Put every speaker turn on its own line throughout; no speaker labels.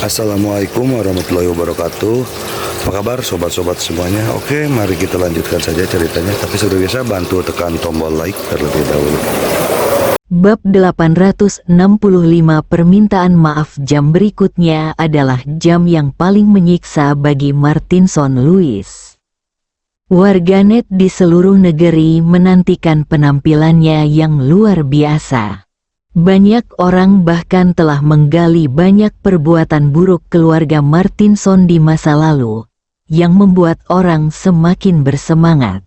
Assalamualaikum warahmatullahi wabarakatuh. Apa kabar sobat-sobat semuanya? Oke, mari kita lanjutkan saja ceritanya. Tapi seperti biasa bantu tekan tombol like terlebih dahulu.
Bab 865 permintaan maaf. Jam berikutnya adalah jam yang paling menyiksa bagi Martinson Lewis. Warganet di seluruh negeri menantikan penampilannya yang luar biasa. Banyak orang bahkan telah menggali banyak perbuatan buruk keluarga Martinson di masa lalu, yang membuat orang semakin bersemangat.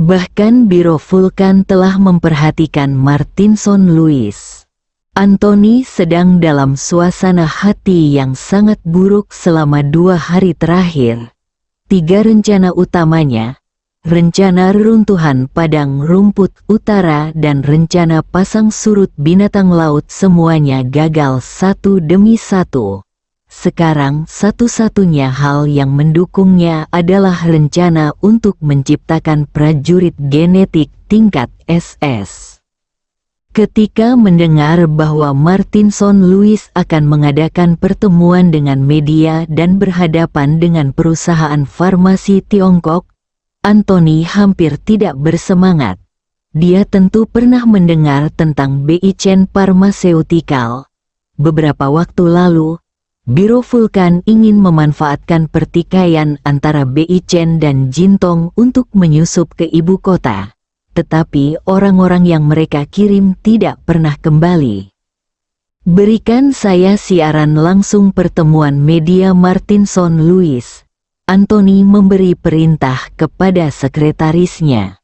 Bahkan Biro Vulkan telah memperhatikan Martinson Lewis. Anthony sedang dalam suasana hati yang sangat buruk selama 2 hari terakhir. 3 rencana utamanya, rencana reruntuhan padang rumput utara dan rencana pasang surut binatang laut, semuanya gagal satu demi satu. Sekarang satu-satunya hal yang mendukungnya adalah rencana untuk menciptakan prajurit genetik tingkat SS. Ketika mendengar bahwa Martinson Lewis akan mengadakan pertemuan dengan media dan berhadapan dengan perusahaan farmasi Tiongkok, Anthony hampir tidak bersemangat. Dia tentu pernah mendengar tentang Beichen Pharmaceutical. Beberapa waktu lalu, Biro Vulkan ingin memanfaatkan pertikaian antara Beichen dan Jintong untuk menyusup ke ibu kota. Tetapi orang-orang yang mereka kirim tidak pernah kembali. Berikan saya siaran langsung pertemuan media Martinson Lewis. Anthony memberi perintah kepada sekretarisnya.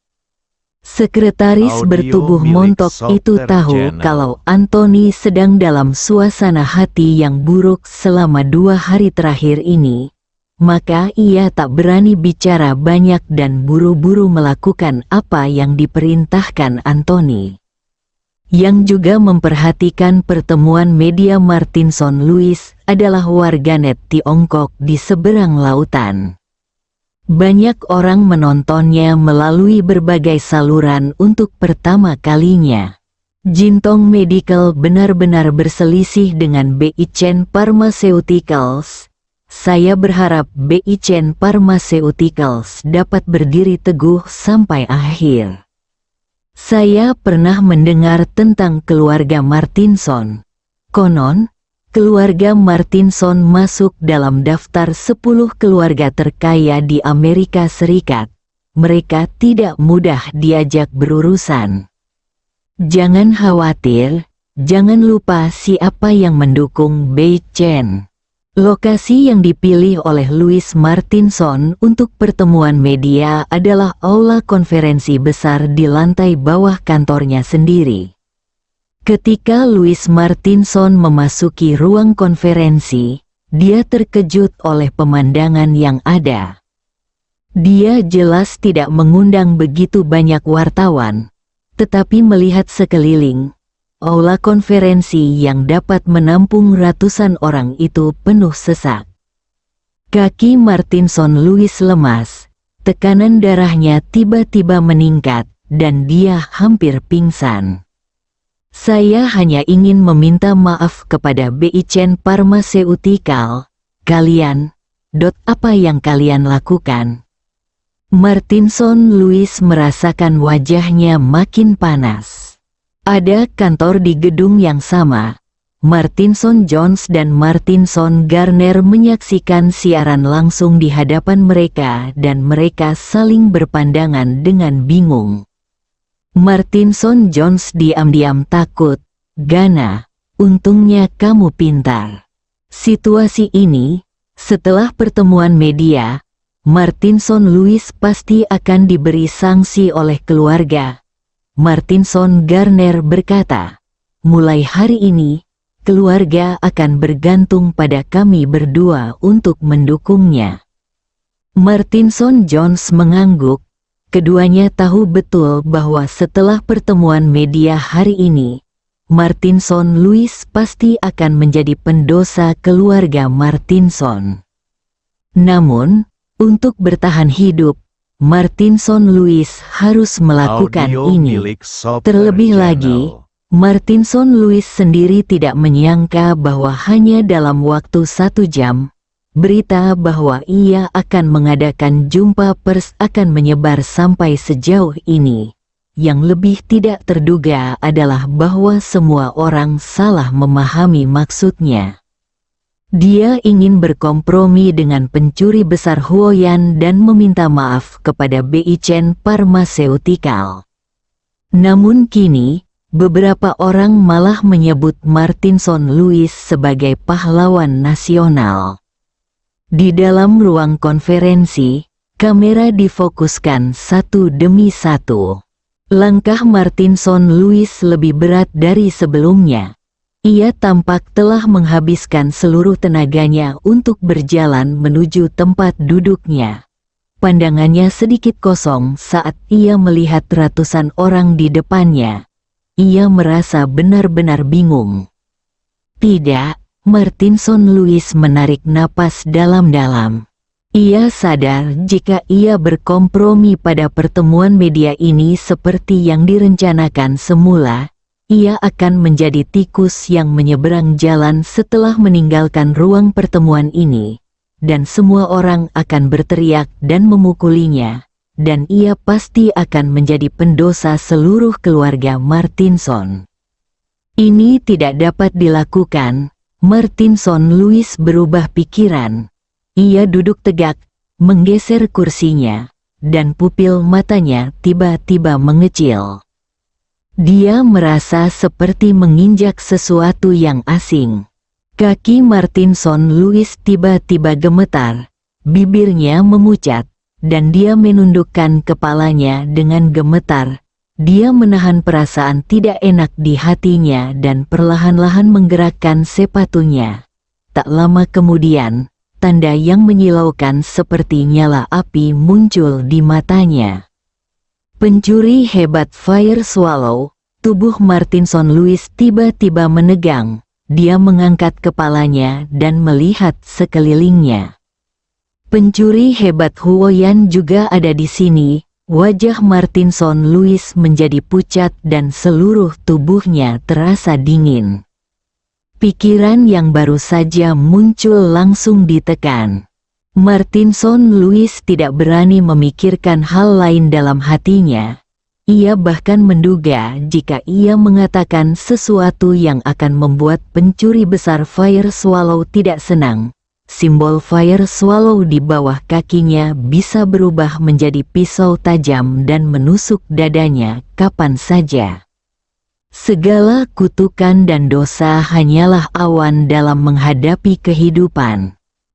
Sekretaris bertubuh montok itu tahu kalau Anthony sedang dalam suasana hati yang buruk selama 2 hari terakhir ini, maka ia tak berani bicara banyak dan buru-buru melakukan apa yang diperintahkan Anthony. Yang juga memperhatikan pertemuan media Martinson Lewis adalah warganet Tiongkok di seberang lautan. Banyak orang menontonnya melalui berbagai saluran untuk pertama kalinya. Jintong Medical benar-benar berselisih dengan Beichen Pharmaceuticals. Saya berharap Beichen Pharmaceuticals dapat berdiri teguh sampai akhir. Saya pernah mendengar tentang keluarga Martinson. Konon, keluarga Martinson masuk dalam daftar 10 keluarga terkaya di Amerika Serikat. Mereka tidak mudah diajak berurusan. Jangan khawatir, jangan lupa siapa yang mendukung Beichen. Lokasi yang dipilih oleh Lewis Martinson untuk pertemuan media adalah aula konferensi besar di lantai bawah kantornya sendiri. Ketika Lewis Martinson memasuki ruang konferensi, dia terkejut oleh pemandangan yang ada. Dia jelas tidak mengundang begitu banyak wartawan, tetapi melihat sekeliling, aula konferensi yang dapat menampung ratusan orang itu penuh sesak. Kaki Martinson Lewis lemas, tekanan darahnya tiba-tiba meningkat, dan dia hampir pingsan. Saya hanya ingin meminta maaf kepada Beichen Pharmaceutical. Apa yang kalian lakukan? Martinson Lewis merasakan wajahnya makin panas. Ada kantor di gedung yang sama. Martinson Jones dan Martinson Garner menyaksikan siaran langsung di hadapan mereka dan mereka saling berpandangan dengan bingung. Martinson Jones diam-diam takut. Gana, untungnya kamu pintar. Situasi ini, setelah pertemuan media, Martinson Lewis pasti akan diberi sanksi oleh keluarga. Martinson Garner berkata, mulai hari ini, keluarga akan bergantung pada kami berdua untuk mendukungnya. Martinson Jones mengangguk. Keduanya tahu betul bahwa setelah pertemuan media hari ini, Martinson Lewis pasti akan menjadi pendosa keluarga Martinson. Namun, untuk bertahan hidup, Martinson Lewis harus melakukan ini. Terlebih lagi, Martinson Lewis sendiri tidak menyangka bahwa hanya dalam waktu 1 jam, berita bahwa ia akan mengadakan jumpa pers akan menyebar sampai sejauh ini. Yang lebih tidak terduga adalah bahwa semua orang salah memahami maksudnya. Dia ingin berkompromi dengan pencuri besar Huoyan dan meminta maaf kepada Beijing Pharmaceutical. Namun kini, beberapa orang malah menyebut Martinson Lewis sebagai pahlawan nasional. Di dalam ruang konferensi, kamera difokuskan satu demi satu. Langkah Martinson Lewis lebih berat dari sebelumnya. Ia tampak telah menghabiskan seluruh tenaganya untuk berjalan menuju tempat duduknya. Pandangannya sedikit kosong saat ia melihat ratusan orang di depannya. Ia merasa benar-benar bingung. Tidak, Martinson Lewis menarik napas dalam-dalam. Ia sadar jika ia berkompromi pada pertemuan media ini seperti yang direncanakan semula, ia akan menjadi tikus yang menyeberang jalan setelah meninggalkan ruang pertemuan ini, dan semua orang akan berteriak dan memukulinya, dan ia pasti akan menjadi pendosa seluruh keluarga Martinson. Ini tidak dapat dilakukan. Martinson Lewis berubah pikiran. Ia duduk tegak, menggeser kursinya, dan pupil matanya tiba-tiba mengecil. Dia merasa seperti menginjak sesuatu yang asing. Kaki Martinson Lewis tiba-tiba gemetar, bibirnya memucat, dan dia menundukkan kepalanya dengan gemetar. Dia menahan perasaan tidak enak di hatinya dan perlahan-lahan menggerakkan sepatunya. Tak lama kemudian, tanda yang menyilaukan seperti nyala api muncul di matanya. Pencuri hebat Fire Swallow, tubuh Martinson Lewis tiba-tiba menegang. Dia mengangkat kepalanya dan melihat sekelilingnya. Pencuri hebat Huoyan juga ada di sini. Wajah Martinson Lewis menjadi pucat dan seluruh tubuhnya terasa dingin. Pikiran yang baru saja muncul langsung ditekan. Martinson Lewis tidak berani memikirkan hal lain dalam hatinya. Ia bahkan menduga jika ia mengatakan sesuatu yang akan membuat pencuri besar Fire Swallow tidak senang, simbol Fire Swallow di bawah kakinya bisa berubah menjadi pisau tajam dan menusuk dadanya kapan saja. Segala kutukan dan dosa hanyalah awan dalam menghadapi kehidupan.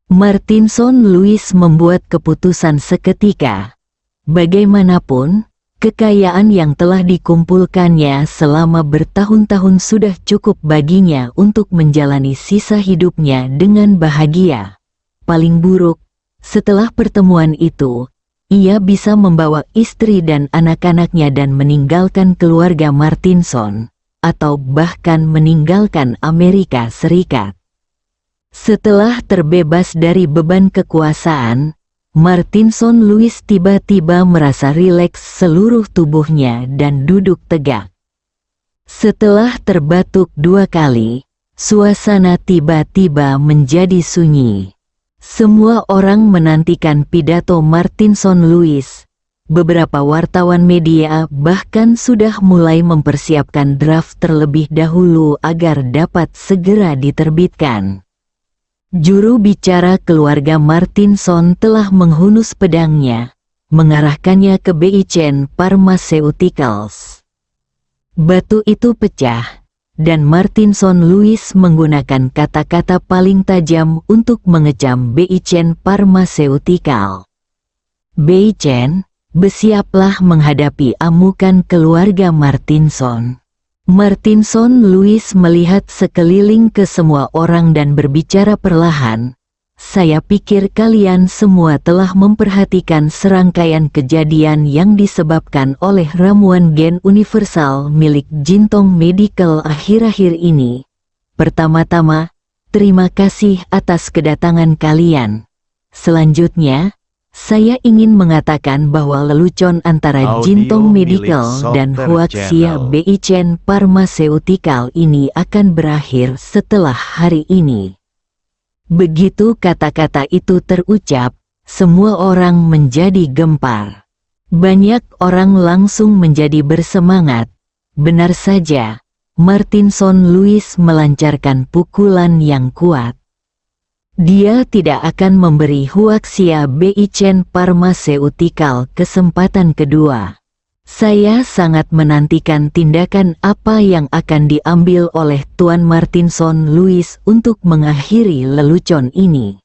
Martinson Lewis membuat keputusan seketika. Bagaimanapun, kekayaan yang telah dikumpulkannya selama bertahun-tahun sudah cukup baginya untuk menjalani sisa hidupnya dengan bahagia. Paling buruk, setelah pertemuan itu, ia bisa membawa istri dan anak-anaknya dan meninggalkan keluarga Martinson, atau bahkan meninggalkan Amerika Serikat. Setelah terbebas dari beban kekuasaan, Martinson Lewis tiba-tiba merasa rileks seluruh tubuhnya dan duduk tegak. Setelah terbatuk 2 kali, suasana tiba-tiba menjadi sunyi. Semua orang menantikan pidato Martinson Lewis. Beberapa wartawan media bahkan sudah mulai mempersiapkan draft terlebih dahulu agar dapat segera diterbitkan. Juru bicara keluarga Martinson telah menghunus pedangnya, mengarahkannya ke Beijing Pharmaceuticals. Batu itu pecah, dan Martinson Lewis menggunakan kata-kata paling tajam untuk mengecam Beijing Pharmaceutical. Beijing, bersiaplah menghadapi amukan keluarga Martinson. Martinson Lewis melihat sekeliling ke semua orang dan berbicara perlahan. Saya pikir kalian semua telah memperhatikan serangkaian kejadian yang disebabkan oleh ramuan gen universal milik Jintong Medical akhir-akhir ini. Pertama-tama, terima kasih atas kedatangan kalian. Selanjutnya, Saya ingin mengatakan bahwa lelucon antara
Audio
Jintong
milik
Medical dan
Softer
Huaxia
Channel.
Beichen Pharmaceutical ini akan berakhir setelah hari ini. Begitu kata-kata itu terucap, semua orang menjadi gempar. Banyak orang langsung menjadi bersemangat. Benar saja, Martinson Lewis melancarkan pukulan yang kuat. Dia tidak akan memberi Huaxia Beichen Pharmaceutical kesempatan kedua. Saya sangat menantikan tindakan apa yang akan diambil oleh Tuan Martinson Lewis untuk mengakhiri lelucon ini.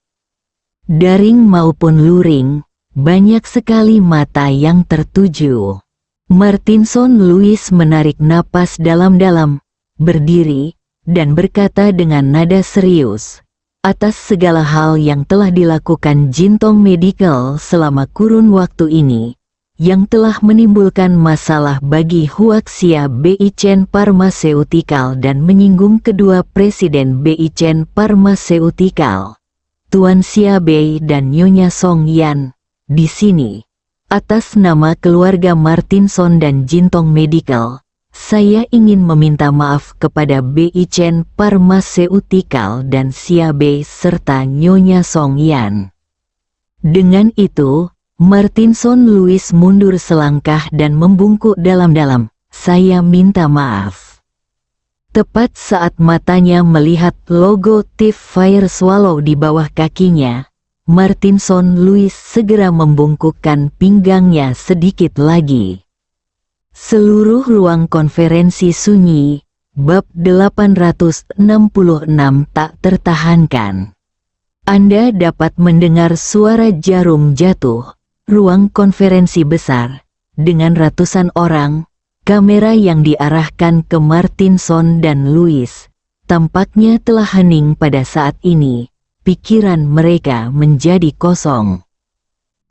Daring maupun luring, banyak sekali mata yang tertuju. Martinson Lewis menarik napas dalam-dalam, berdiri, dan berkata dengan nada serius, atas segala hal yang telah dilakukan Jintong Medical selama kurun waktu ini, yang telah menimbulkan masalah bagi Huaxia Beichen Pharmaceutical dan menyinggung kedua presiden Beichen Pharmaceutical, Tuan Xiaobei dan Nyonya Song Yan, di sini, atas nama keluarga Martinson dan Jintong Medical, saya ingin meminta maaf kepada Beichen Pharmaceutical dan Xiaobei serta Nyonya Song Yan. Dengan itu, Martinson Lewis mundur selangkah dan membungkuk dalam-dalam, "Saya minta maaf." Tepat saat matanya melihat logo Thief Fire Swallow di bawah kakinya, Martinson Lewis segera membungkukkan pinggangnya sedikit lagi. Seluruh ruang konferensi sunyi, bab 866 tak tertahankan. Anda dapat mendengar suara jarum jatuh. Ruang konferensi besar, dengan ratusan orang, kamera yang diarahkan ke Martinson dan Lewis, tampaknya telah hening pada saat ini. Pikiran mereka menjadi kosong.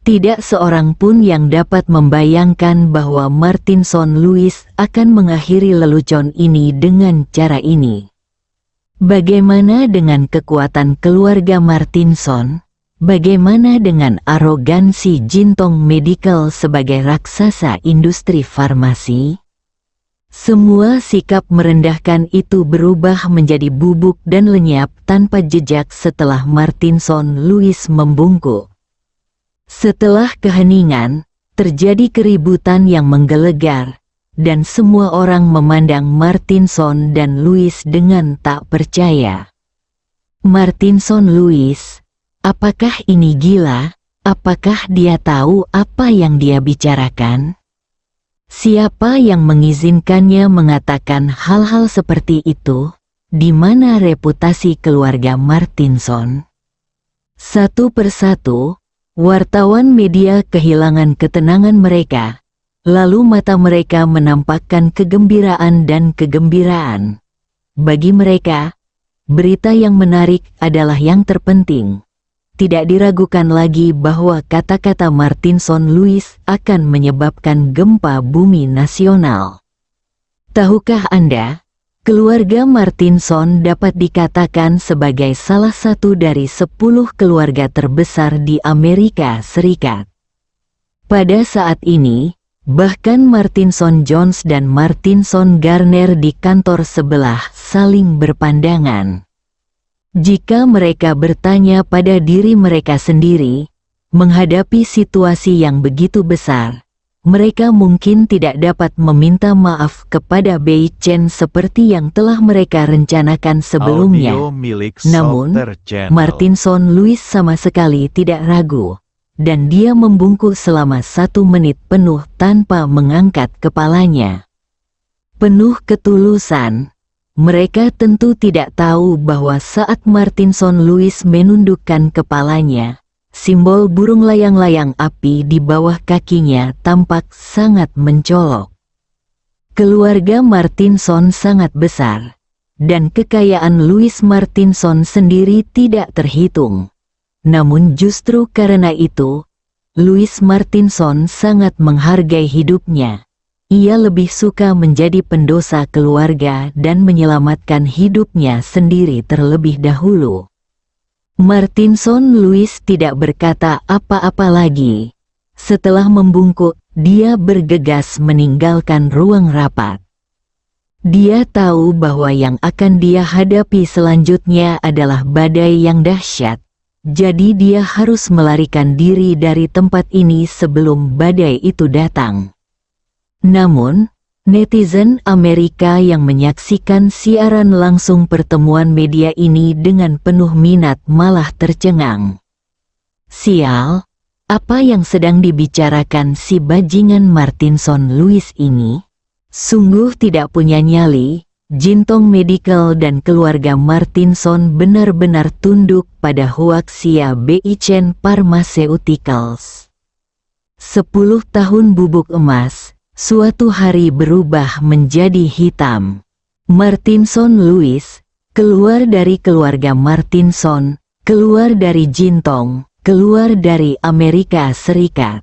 Tidak seorang pun yang dapat membayangkan bahwa Martinson Lewis akan mengakhiri lelucon ini dengan cara ini. Bagaimana dengan kekuatan keluarga Martinson? Bagaimana dengan arogansi Jintong Medical sebagai raksasa industri farmasi? Semua sikap merendahkan itu berubah menjadi bubuk dan lenyap tanpa jejak setelah Martinson Lewis membungkuk. Setelah keheningan, terjadi keributan yang menggelegar, dan semua orang memandang Martinson dan Lewis dengan tak percaya. Martinson Lewis, apakah ini gila? Apakah dia tahu apa yang dia bicarakan? Siapa yang mengizinkannya mengatakan hal-hal seperti itu? Di mana reputasi keluarga Martinson? Satu persatu, wartawan media kehilangan ketenangan mereka, lalu mata mereka menampakkan kegembiraan dan kegembiraan. Bagi mereka, berita yang menarik adalah yang terpenting. Tidak diragukan lagi bahwa kata-kata Martinson Lewis akan menyebabkan gempa bumi nasional. Tahukah Anda, keluarga Martinson dapat dikatakan sebagai salah satu dari 10 keluarga terbesar di Amerika Serikat. Pada saat ini, bahkan Martinson Jones dan Martinson Garner di kantor sebelah saling berpandangan. Jika mereka bertanya pada diri mereka sendiri, menghadapi situasi yang begitu besar, mereka mungkin tidak dapat meminta maaf kepada Beichen seperti yang telah mereka rencanakan sebelumnya.
Audio milik
Namun,
Softer Channel.
Martinson Lewis sama sekali tidak ragu, dan dia membungkuk selama 1 menit penuh tanpa mengangkat kepalanya. Penuh ketulusan, mereka tentu tidak tahu bahwa saat Martinson Lewis menundukkan kepalanya, simbol burung layang-layang api di bawah kakinya tampak sangat mencolok. Keluarga Martinson sangat besar, dan kekayaan Lewis Martinson sendiri tidak terhitung. Namun justru karena itu, Lewis Martinson sangat menghargai hidupnya. Ia lebih suka menjadi pendosa keluarga dan menyelamatkan hidupnya sendiri terlebih dahulu. Martinson Louis tidak berkata apa-apa lagi. Setelah membungkuk, dia bergegas meninggalkan ruang rapat. Dia tahu bahwa yang akan dia hadapi selanjutnya adalah badai yang dahsyat. Jadi dia harus melarikan diri dari tempat ini sebelum badai itu datang. Namun, netizen Amerika yang menyaksikan siaran langsung pertemuan media ini dengan penuh minat malah tercengang. Sial, apa yang sedang dibicarakan si bajingan Martinson Louis ini? Sungguh tidak punya nyali. Jintong Medical dan keluarga Martinson benar-benar tunduk pada Huaxia Beichen Pharmaceuticals. 10 tahun bubuk emas, suatu hari berubah menjadi hitam. Martinson Louis, keluar dari keluarga Martinson, keluar dari Jintong, keluar dari Amerika Serikat.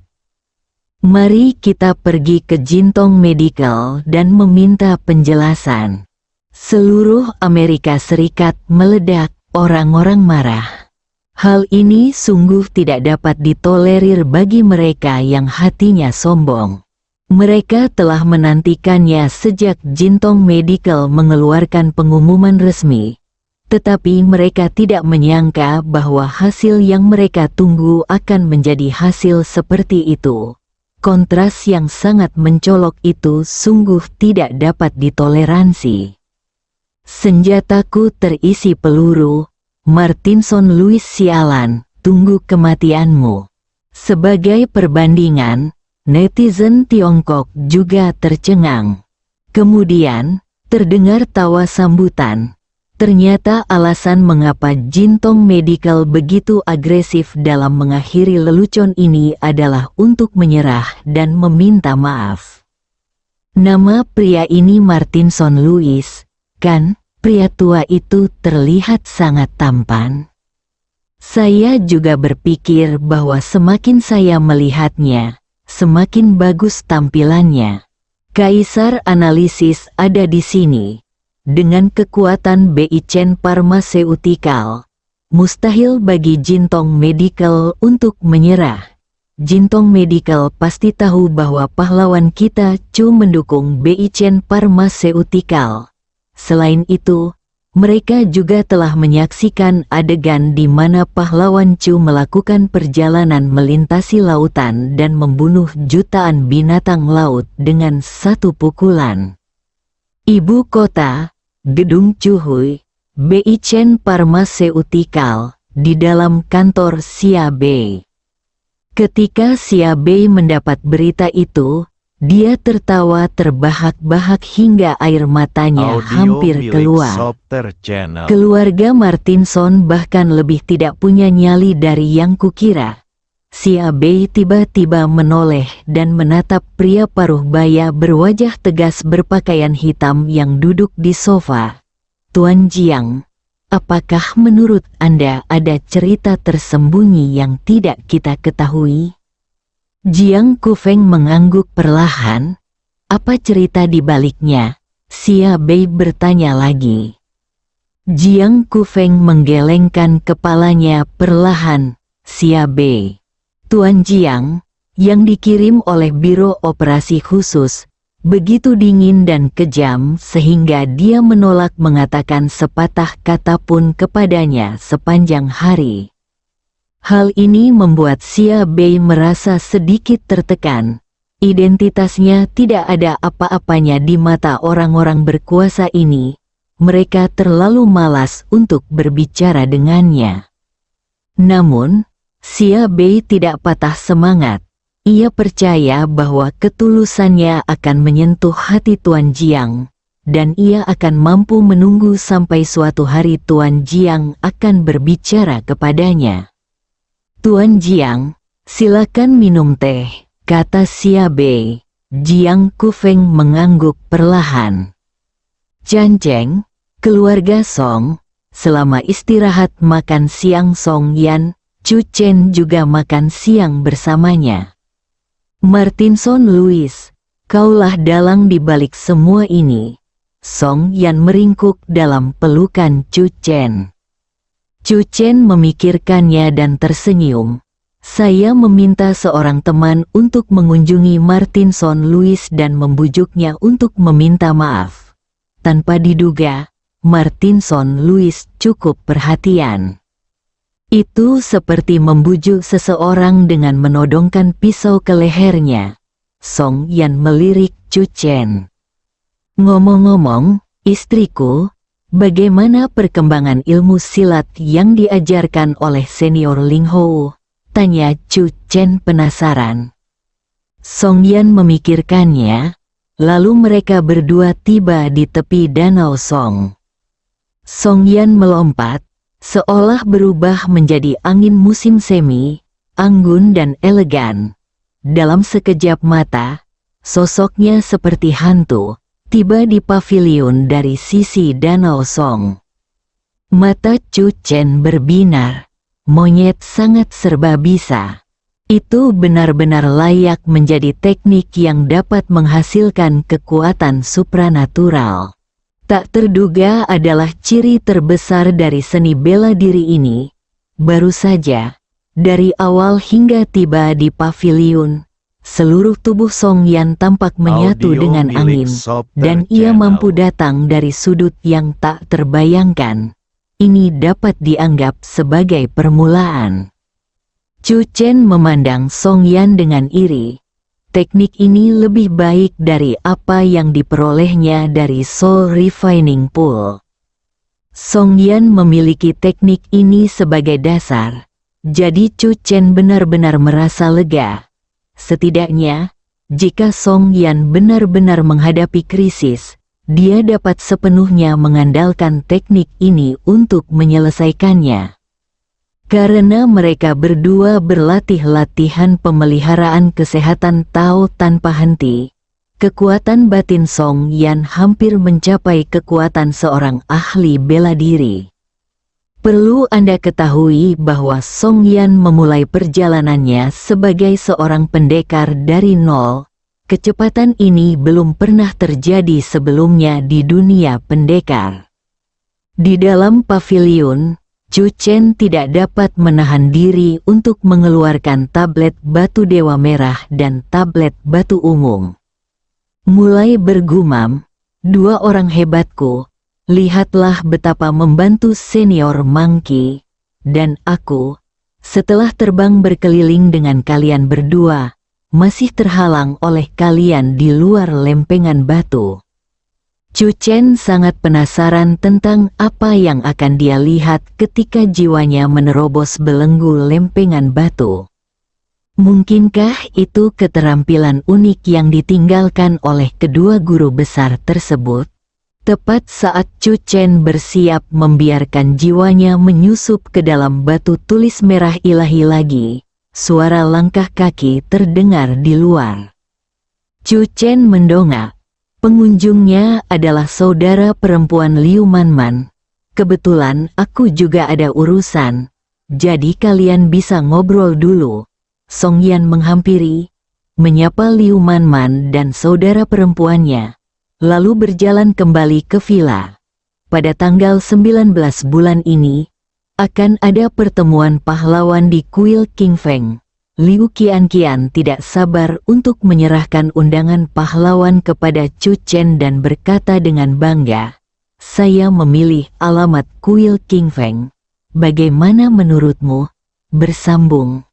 Mari kita pergi ke Jintong Medical dan meminta penjelasan. Seluruh Amerika Serikat meledak, orang-orang marah. Hal ini sungguh tidak dapat ditolerir bagi mereka yang hatinya sombong. Mereka telah menantikannya sejak Jintong Medical mengeluarkan pengumuman resmi. Tetapi mereka tidak menyangka bahwa hasil yang mereka tunggu akan menjadi hasil seperti itu. Kontras yang sangat mencolok itu sungguh tidak dapat ditoleransi. Senjataku terisi peluru, Martinson Louis sialan, tunggu kematianmu. Sebagai perbandingan, netizen Tiongkok juga tercengang. Kemudian, terdengar tawa sambutan. Ternyata alasan mengapa Jintong Medical begitu agresif dalam mengakhiri lelucon ini adalah untuk menyerah dan meminta maaf. Nama pria ini Martinson Louis, kan? Pria tua itu terlihat sangat tampan. Saya juga berpikir bahwa semakin saya melihatnya, semakin bagus tampilannya. Kaisar analisis ada di sini. Dengan kekuatan Beichen Pharmaceutical, mustahil bagi Jintong Medical untuk menyerah. Jintong Medical pasti tahu bahwa pahlawan kita Chu mendukung Beichen Pharmaceutical. Selain itu, mereka juga telah menyaksikan adegan di mana pahlawan Chu melakukan perjalanan melintasi lautan dan membunuh jutaan binatang laut dengan satu pukulan. Ibu kota, Gedung Chuhui, Beichen Pharmaceutical, di dalam kantor Xia Bei. Ketika Xia Bei mendapat berita itu, dia tertawa terbahak-bahak hingga air matanya hampir keluar. Keluarga Martinson bahkan lebih tidak punya nyali dari yang kukira. Xia Bei tiba-tiba menoleh dan menatap pria paruh baya berwajah tegas berpakaian hitam yang duduk di sofa. Tuan Jiang, apakah menurut Anda ada cerita tersembunyi yang tidak kita ketahui? Jiang Kufeng mengangguk perlahan. Apa cerita di baliknya? Xia Bei bertanya lagi. Jiang Kufeng menggelengkan kepalanya perlahan. Xia Bei, Tuan Jiang, yang dikirim oleh Biro Operasi Khusus, begitu dingin dan kejam sehingga dia menolak mengatakan sepatah kata pun kepadanya sepanjang hari. Hal ini membuat Xia Bei merasa sedikit tertekan. Identitasnya tidak ada apa-apanya di mata orang-orang berkuasa ini. Mereka terlalu malas untuk berbicara dengannya. Namun, Xia Bei tidak patah semangat. Ia percaya bahwa ketulusannya akan menyentuh hati Tuan Jiang, dan ia akan mampu menunggu sampai suatu hari Tuan Jiang akan berbicara kepadanya. Tuan Jiang, silakan minum teh, kata Xia Bei. Jiang Kufeng mengangguk perlahan. Janjeng, keluarga Song, selama istirahat makan siang Song Yan, Chu Chen juga makan siang bersamanya. Martinson Louis, kaulah dalang di balik semua ini. Song Yan meringkuk dalam pelukan Chu Chen. Chu Chen memikirkannya dan tersenyum. Saya meminta seorang teman untuk mengunjungi Martinson Lewis dan membujuknya untuk meminta maaf. Tanpa diduga, Martinson Lewis cukup perhatian. Itu seperti membujuk seseorang dengan menodongkan pisau ke lehernya. Song Yan melirik Chu Chen. Ngomong-ngomong, istriku, bagaimana perkembangan ilmu silat yang diajarkan oleh senior Ling Hou? Tanya Chu Chen penasaran. Song Yan memikirkannya, lalu mereka berdua tiba di tepi danau Song. Song Yan melompat, seolah berubah menjadi angin musim semi, anggun dan elegan. Dalam sekejap mata, sosoknya seperti hantu, tiba di pavilion dari sisi danau Song. Mata Chu Chen berbinar. Monyet sangat serba bisa. Itu benar-benar layak menjadi teknik yang dapat menghasilkan kekuatan supranatural. Tak terduga adalah ciri terbesar dari seni bela diri ini. Baru saja, dari awal hingga tiba di pavilion, seluruh tubuh Song Yan tampak menyatu dengan angin, dan ia mampu datang dari sudut yang tak terbayangkan. Ini dapat dianggap sebagai permulaan. Chu Chen memandang Song Yan dengan iri. Teknik ini lebih baik dari apa yang diperolehnya dari Soul Refining Pool. Song Yan memiliki teknik ini sebagai dasar, jadi Chu Chen benar-benar merasa lega. Setidaknya, jika Song Yan benar-benar menghadapi krisis, dia dapat sepenuhnya mengandalkan teknik ini untuk menyelesaikannya. Karena mereka berdua berlatih latihan pemeliharaan kesehatan Tao tanpa henti, kekuatan batin Song Yan hampir mencapai kekuatan seorang ahli bela diri. Perlu Anda ketahui bahwa Song Yan memulai perjalanannya sebagai seorang pendekar dari nol. Kecepatan ini belum pernah terjadi sebelumnya di dunia pendekar. Di dalam pavilion, Chu Chen tidak dapat menahan diri untuk mengeluarkan tablet batu dewa merah dan tablet batu umum. Mulai bergumam, "Dua orang hebatku, lihatlah betapa membantu senior Monkey, dan aku, setelah terbang berkeliling dengan kalian berdua, masih terhalang oleh kalian di luar lempengan batu." Chu Chen sangat penasaran tentang apa yang akan dia lihat ketika jiwanya menerobos belenggu lempengan batu. Mungkinkah itu keterampilan unik yang ditinggalkan oleh kedua guru besar tersebut? Tepat saat Chu Chen bersiap membiarkan jiwanya menyusup ke dalam batu tulis merah ilahi lagi, suara langkah kaki terdengar di luar. Chu Chen mendongak. Pengunjungnya adalah saudara perempuan Liu Manman. "Kebetulan aku juga ada urusan, jadi kalian bisa ngobrol dulu." Song Yan menghampiri, menyapa Liu Manman dan saudara perempuannya, lalu berjalan kembali ke villa. Pada tanggal 19 bulan ini, akan ada pertemuan pahlawan di kuil King Feng. Liu Qianqian tidak sabar untuk menyerahkan undangan pahlawan kepada Chu Chen dan berkata dengan bangga, "Saya memilih alamat kuil King Feng. Bagaimana menurutmu?" Bersambung.